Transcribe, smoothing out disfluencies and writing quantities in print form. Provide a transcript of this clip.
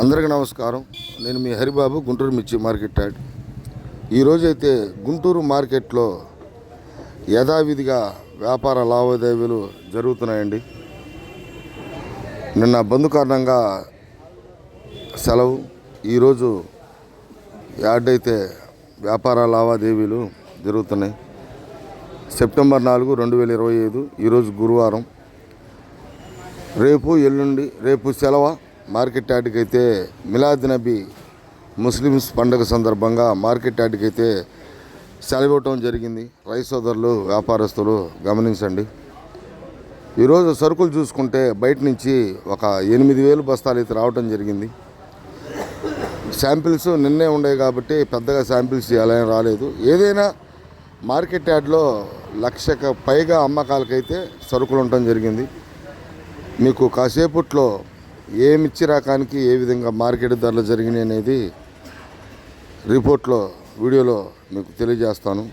అందరికీ నమస్కారం. నేను మీ హరిబాబు, గుంటూరు మిర్చి మార్కెట్ యార్డ్. ఈరోజైతే గుంటూరు మార్కెట్లో యథావిధిగా వ్యాపార లావాదేవీలు జరుగుతున్నాయండి. నిన్న బంద్ కారణంగా సెలవు. ఈరోజు యార్డ్ అయితే వ్యాపార లావాదేవీలు జరుగుతున్నాయి. సెప్టెంబర్ 4, 2025 ఈరోజు గురువారం. రేపు ఎల్లుండి రేపు సెలవు. మార్కెట్ యార్డ్కి అయితే మిలాద్ నబీ ముస్లిమ్స్ పండుగ సందర్భంగా మార్కెట్ యార్డ్కి అయితే సెలవు ఇవ్వటం జరిగింది. రైతు సోదరులు, వ్యాపారస్తులు గమనించండి. ఈరోజు సరుకులు చూసుకుంటే బయట నుంచి ఒక 8,000 బస్తాలు అయితే రావటం జరిగింది. శాంపిల్స్ నిన్నే ఉండేవి కాబట్టి పెద్దగా శాంపిల్స్ అలా రాలేదు. ఏదైనా మార్కెట్ యార్డ్లో 1,00,000కు పైగా అమ్మకాలకైతే సరుకులు ఉండటం జరిగింది. మీకు కాసేపట్లో ఏ మిర్చి రకానికి ఏ విధంగా మార్కెట్ ధరలు జరిగినాయి అనేది రిపోర్ట్లో వీడియోలో మీకు తెలియజేస్తాను.